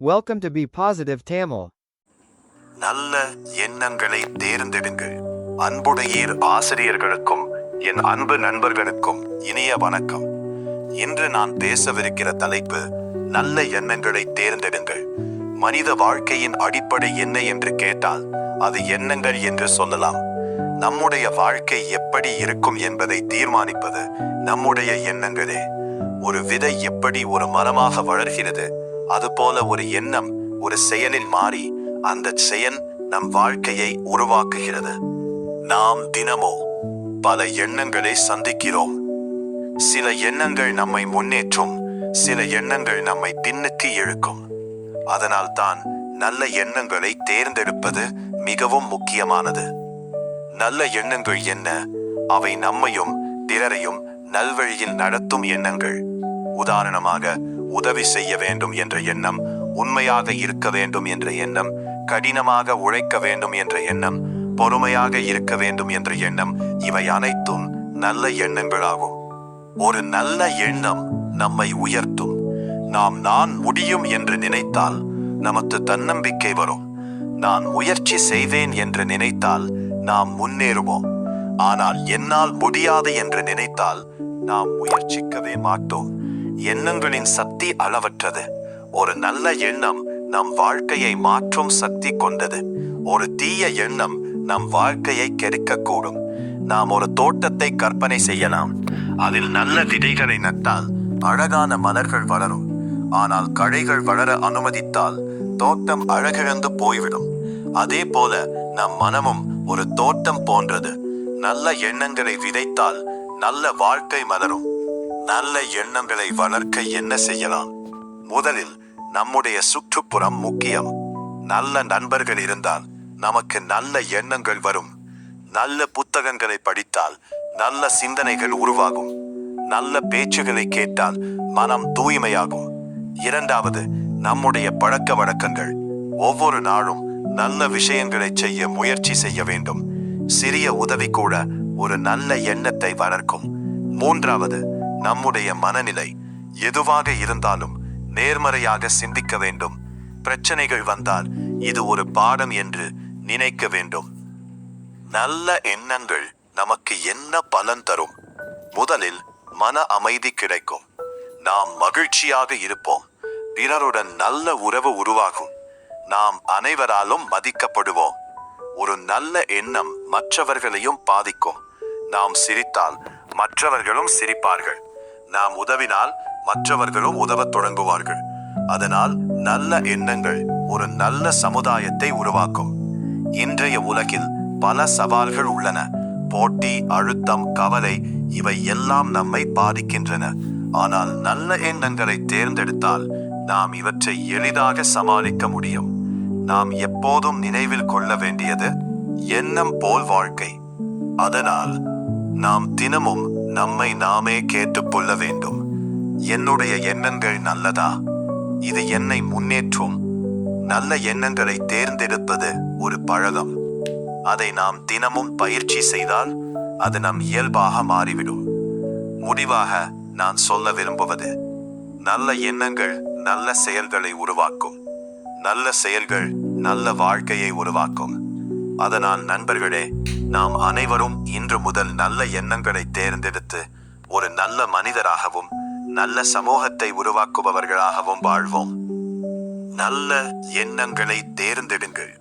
Welcome to Be Positive Tamil. நல்ல எண்ணங்களை தேர்ந்தெடுங்கள். அன்புடையீர் ஆசிரியர்களுக்கும் என் அன்பு நண்பர்களுக்கும் இனிய வணக்கம். இன்று நான் பேசவிருக்கிற தலைப்பு நல்ல எண்ணங்களை தேர்ந்தெடுங்கள். மனித வாழ்க்கையின் அடிப்படை என்ன என்று கேட்டால் அது எண்ணங்கள் என்று சொல்லலாம். நம்முடைய வாழ்க்கை எப்படி இருக்கும் என்பதை தீர்மானிப்பது நம்முடைய எண்ணங்களே. ஒரு விதை எப்படி ஒரு மரமாக வளர்கிறது, அதுபோல ஒரு எண்ணம் ஒரு செயலில் மாறி அந்த செயல் நம் வாழ்க்கையை உருவாக்குகிறது. நாம் தினமோ பல எண்ணங்களை சந்திக்கிறோம். சில எண்ணங்கள் நம்மை முன்னேற்றும், சில எண்ணங்கள் நம்மை பின்னுக்கு இழுக்கும். அதனால் தான் நல்ல எண்ணங்களை தேர்ந்தெடுப்பது மிகவும் முக்கியமானது. நல்ல எண்ணங்கள் என்ன? அவை நம்மையும் பிறரையும் நல்வழியில் நடத்தும் எண்ணங்கள். உதாரணமாக, உதவி செய்ய வேண்டும் என்ற எண்ணம், உண்மையாக இருக்க வேண்டும் என்ற எண்ணம், கடினமாக உழைக்க வேண்டும் என்ற எண்ணம், பொறுமையாக இருக்க வேண்டும் என்ற எண்ணம், இவை அனைத்தும் நல்ல எண்ணங்களாகும். ஒரு நல்ல எண்ணம் நம்மை உயர்த்தும். நான் முடியும் என்று நினைத்தால் நமக்கு தன்னம்பிக்கை வரும். நான் முயற்சி செய்வேன் என்று நினைத்தால் நாம் முன்னேறுவோம். ஆனால் என்னால் முடியாது என்று நினைத்தால் நாம் முயற்சிக்கவே மாட்டோம். எண்ணங்களின் சக்தி அளவற்றது. ஒரு நல்ல எண்ணம் நம் வாழ்க்கையை மாற்றும் சக்தி கொண்டது. ஒரு தீய எண்ணம் நம் வாழ்க்கையை கெடுக்கக்கூடும். நாம் ஒரு தோட்டத்தை கற்பனை செய்யலாம். அதில் நல்ல விதைகளை நட்டால் அழகான மலர்கள் வளரும். ஆனால் களைகள் வளர அனுமதித்தால் தோட்டம் அழகிழந்து போய்விடும். அதே போல நம் மனமும் ஒரு தோட்டம் போன்றது. நல்ல எண்ணங்களை விதைத்தால் நல்ல வாழ்க்கை மலரும். நல்ல எண்ணங்களை வளர்க்க என்ன செய்யலாம்? முதலில் நம்முடைய சுற்றுப்புறம் முக்கியம். நல்ல நண்பர்கள் இருந்தால் நமக்கு நல்ல எண்ணங்கள் வரும். நல்ல புத்தகங்களை படித்தால் நல்ல சிந்தனைகள் உருவாகும். நல்ல பேச்சுகளை கேட்டால் மனம் தூய்மையாகும். இரண்டாவது, நம்முடைய பழக்க வழக்கங்கள். ஒவ்வொரு நாளும் நல்ல விஷயங்களை செய்ய முயற்சி செய்ய வேண்டும். சிறிய உதவி கூட ஒரு நல்ல எண்ணத்தை வளர்க்கும். மூன்றாவது, நம்முடைய மனநிலை. எதுவாக இருந்தாலும் நேர்மறையாக சிந்திக்க வேண்டும். பிரச்சனைகள் வந்தால் இது ஒரு பாடம் என்று நினைக்க வேண்டும். நல்ல எண்ணங்கள் நமக்கு என்ன பலன் தரும்? முதலில் மன அமைதி கிடைக்கும். நாம் மகிழ்ச்சியாக இருப்போம். பிறருடன் நல்ல உறவு உருவாகும். நாம் அனைவராலும் மதிக்கப்படுவோம். ஒரு நல்ல எண்ணம் மற்றவர்களையும் பாதிக்கும். நாம் சிரித்தால் மற்றவர்களும் சிரிப்பார்கள். நாம் உதவினால் மற்றவர்களும் உதவத் தொடங்குவார்கள். அதனால் நல்ல எண்ணங்கள் ஒரு நல்ல சமுதாயத்தை உருவாக்கும். இன்றைய உலகில் பல சவால்கள் உள்ளன. போட்டி, அழுத்தம், கவலை, இவை எல்லாம் நம்மை பாதிக்கின்றன. ஆனால் நல்ல எண்ணங்களை தேர்ந்தெடுத்தால் நாம் இவற்றை எளிதாக சமாளிக்க முடியும். நாம் எப்போதும் நினைவில் கொள்ள வேண்டியது எண்ணம் போல் வாழ்க்கை. அதனால் நாம் தினமும் நம்மை நாமே கேட்டுக்கொள்ள வேண்டும். என்னுடைய எண்ணங்கள் நல்லதா? இது என்னை முன்னேற்றும். நல்ல எண்ணங்களை தேர்ந்தெடுப்பது ஒரு பழக்கம். அதை நாம் தினமும் பயிற்சி செய்தால் அது நம் இயல்பாக மாறிவிடும். முடிவாக நான் சொல்ல விரும்புவது, நல்ல எண்ணங்கள் நல்ல செயல்களை உருவாக்கும். நல்ல செயல்கள் நல்ல வாழ்க்கையை உருவாக்கும். அதனால் நண்பர்களே, நாம் அனைவரும் இன்று முதல் நல்ல எண்ணங்களை தேர்ந்தெடுத்து ஒரு நல்ல மனிதராகவும் நல்ல சமூகத்தை உருவாக்குபவர்களாகவும் வாழ்வோம். நல்ல எண்ணங்களை தேர்ந்தெடுங்கள்.